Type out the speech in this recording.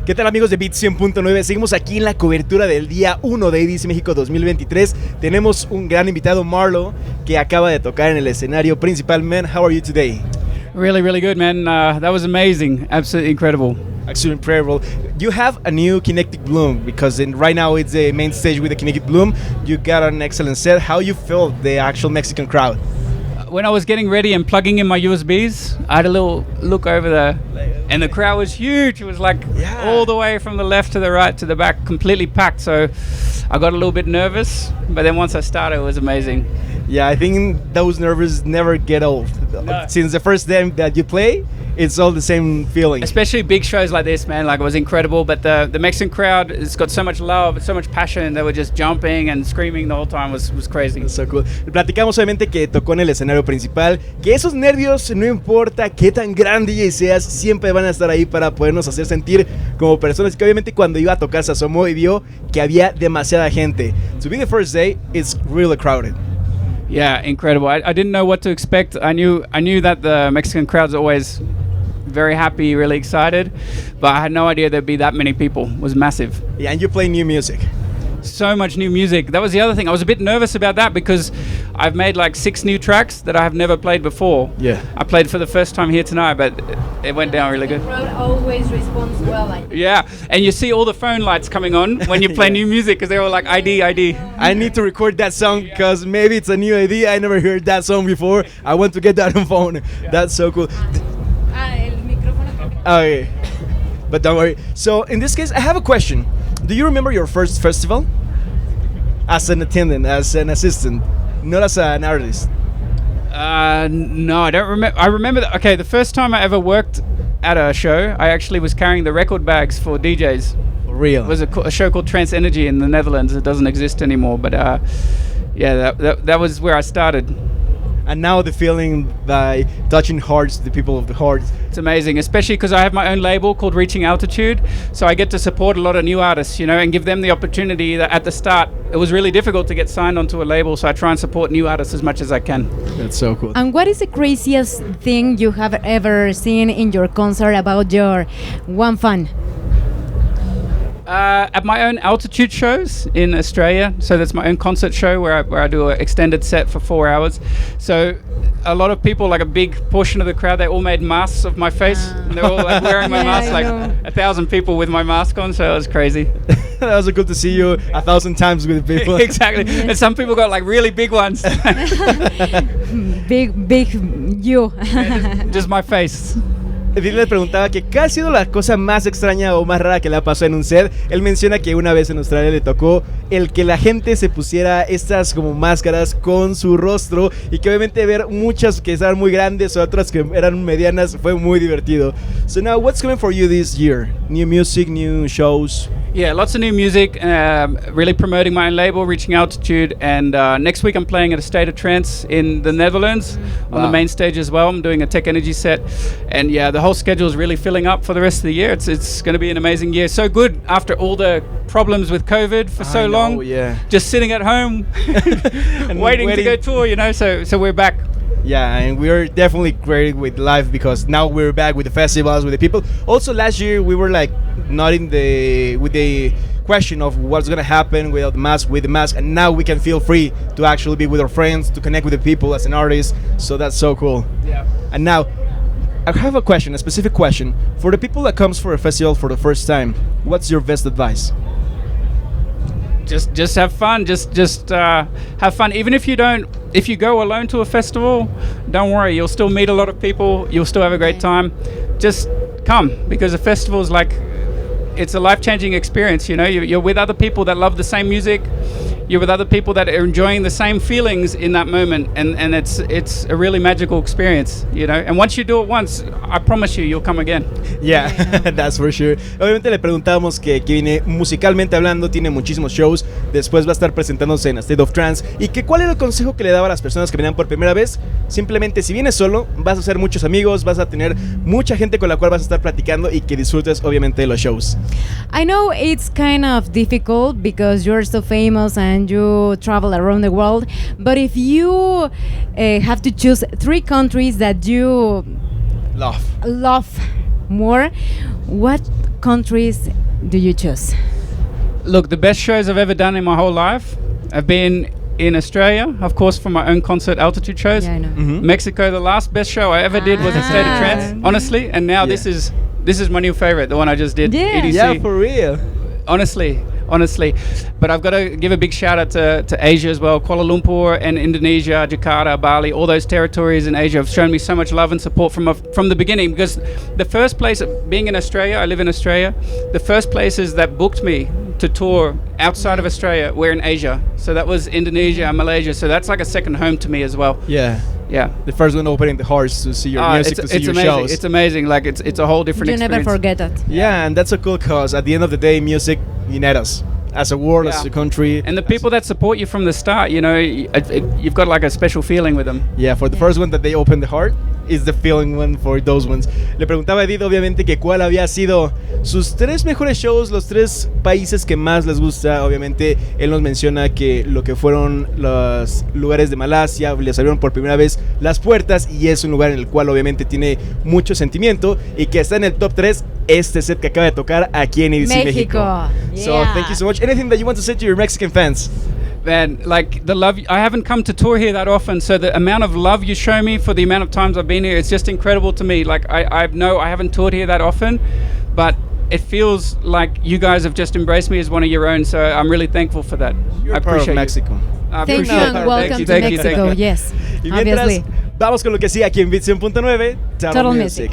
¿Qué tal, amigos de Beat 100.9? Seguimos aquí en la cobertura del día 1 de EDC México 2023. Tenemos un gran invitado, Marlo, que acaba de tocar en el escenario principal. Man, how are you today? Really, really good, man. That was amazing. Absolutely incredible. Actually incredible. You have a new Kinetic Bloom because right now it's the main stage with the Kinetic Bloom. You got an excellent set. How you felt the actual Mexican crowd? When I was getting ready and plugging in my USBs, I had a little look over there, and the crowd was huge. It was like all the way from the left to the right to the back, completely packed. So I got a little bit nervous, but then once I started, it was amazing. Yeah, I think those nerves never get old. No. Since the first time that you play, it's all the same feeling. Especially big shows like this, man. Like, it was incredible. But the Mexican crowd has got so much love, so much passion. They were just jumping and screaming the whole time. It was crazy. That's so cool. Platicamos obviamente que tocó en el escenario principal, que esos nervios, no importa qué tan gran DJ seas, siempre van a estar ahí para podernos hacer sentir como personas. Que obviamente cuando iba a tocar se asomó y vio que había demasiada gente. To be the first day, it's really crowded. Yeah, incredible. I didn't know what to expect. I knew that the Mexican crowd's always very happy, really excited, but I had no idea there'd be that many people. It was massive. Yeah, and you play new music. So much new music. That was the other thing. I was a bit nervous about that because I've made like 6 new tracks that I have never played before. Yeah. I played for the first time here tonight, but it went down really good. The crowd always responds well. Yeah, and you see all the phone lights coming on when you play new music because they're all like ID. I need to record that song because maybe it's a new idea. I never heard that song before. I want to get that on phone. Yeah. That's so cool. El micrófono. Okay. But don't worry. So in this case, I have a question. Do you remember your first festival? As an attendant, as an assistant, not as an artist. No, I don't remember. I remember that. Okay, the first time I ever worked at a show, I actually was carrying the record bags for DJs. Real. It was a show called Trance Energy in the Netherlands. It doesn't exist anymore, but yeah, that was where I started. And now the feeling by touching hearts, the people of the hearts. It's amazing, especially because I have my own label called Reaching Altitude. So I get to support a lot of new artists, and give them the opportunity that at the start, it was really difficult to get signed onto a label. So I try and support new artists as much as I can. That's so cool. And what is the craziest thing you have ever seen in your concert about your one fan? At my own altitude shows in Australia, so that's my own concert show where I do an extended set for 4 hours. So a lot of people, like a big portion of the crowd, they all made masks of my face, and they're all like wearing my mask, like 1,000 people with my mask on. So it was crazy. That was good to see you 1,000 times with people. Exactly, and some people got like really big ones. big you. Just my face. Phil le preguntaba que ¿qué ha sido la cosa más extraña o más rara que le ha pasado en un set? Él menciona que una vez en Australia le tocó el que la gente se pusiera estas como máscaras con su rostro y que obviamente ver muchas que estaban muy grandes o otras que eran medianas fue muy divertido. So now, what's coming for you this year? New music, new shows? Yeah, lots of new music, really promoting my own label, Reaching Altitude, and next week I'm playing at a State of Trance in the Netherlands on the main stage as well. I'm doing a Tech Energy set, and yeah, the whole schedule is really filling up for the rest of the year. It's going to be an amazing year. So good after all the problems with COVID for so long. Yeah. Just sitting at home and waiting to go tour, so we're back. Yeah, and we're definitely great with live because now we're back with the festivals, with the people. Also, last year we were like not with the question of what's gonna happen without the mask, with the mask, and now we can feel free to actually be with our friends, to connect with the people as an artist. So that's so cool. Yeah. And now, I have a specific question for the people that comes for a festival for the first time. What's your best advice? Just have fun. Just have fun. Even if you go alone to a festival, don't worry. You'll still meet a lot of people. You'll still have a great time. Just come, because a festival is it's a life-changing experience. You're with other people that love the same music. You're with other people that are enjoying the same feelings in that moment, and it's a really magical experience, And once you do it once, I promise you'll come again. Yeah, that's for sure. Obviamente le preguntamos que viene musicalmente hablando, tiene muchísimos shows, después va a estar presentándose en a State of Trance, y que cuál era el consejo que le daba a las personas que venían por primera vez. Simplemente, si vienes solo, vas a hacer muchos amigos, vas a tener mucha gente con la cual vas a estar platicando y que disfrutes obviamente de los shows. I know it's kind of difficult because you're so famous and you travel around the world, but if you have to choose 3 countries that you Love more, what countries do you choose? Look, the best shows I've ever done in my whole life have been in Australia, of course, for my own concert altitude shows. Yeah, I know. Mexico, the last best show I ever did was a State of Trance, honestly. And now this is my new favorite, the one I just did, Yeah. EDC. Yeah, for real. Honestly. But I've got to give a big shout out to Asia as well. Kuala Lumpur and Indonesia, Jakarta, Bali, all those territories in Asia have shown me so much love and support from the beginning, because the first place, being in Australia, I live in Australia, the first places that booked me to tour outside of Australia were in Asia. So that was Indonesia and Malaysia. So that's like a second home to me as well. Yeah. Yeah. The first one opening the hearts to see your music, to see your amazing. shows. It's amazing. Like it's a whole different You experience. never forget that. Yeah, and that's so cool because at the end of the day, music unites us as a world, as a country. And the people that support you from the start, you know, you've got like a special feeling with them. Yeah, for the first one that they open the heart is the feeling one for those ones. Le preguntaba a Edith, obviamente, que cuál había sido sus 3 mejores shows, los 3 países que más les gusta. Obviamente, él nos menciona que lo que fueron los lugares de Malasia, les abrieron por primera vez las puertas y es un lugar en el cual obviamente tiene mucho sentimiento y que está en el top 3 este set que acaba de tocar aquí en EDC México. So, thank you so much. Anything that you want to say to your Mexican fans? Man, like the love, I haven't come to tour here that often, so the amount of love you show me for the amount of times I've been here, it's just incredible to me. Like I know I haven't toured here that often, but it feels like you guys have just embraced me as one of your own, so I'm really thankful for that. You're I part of appreciate Mexico. Thank you and welcome to Mexico. Yes, Y mientras, obviously. vamos con lo que sigue aquí en Beats 100.9, Total Music.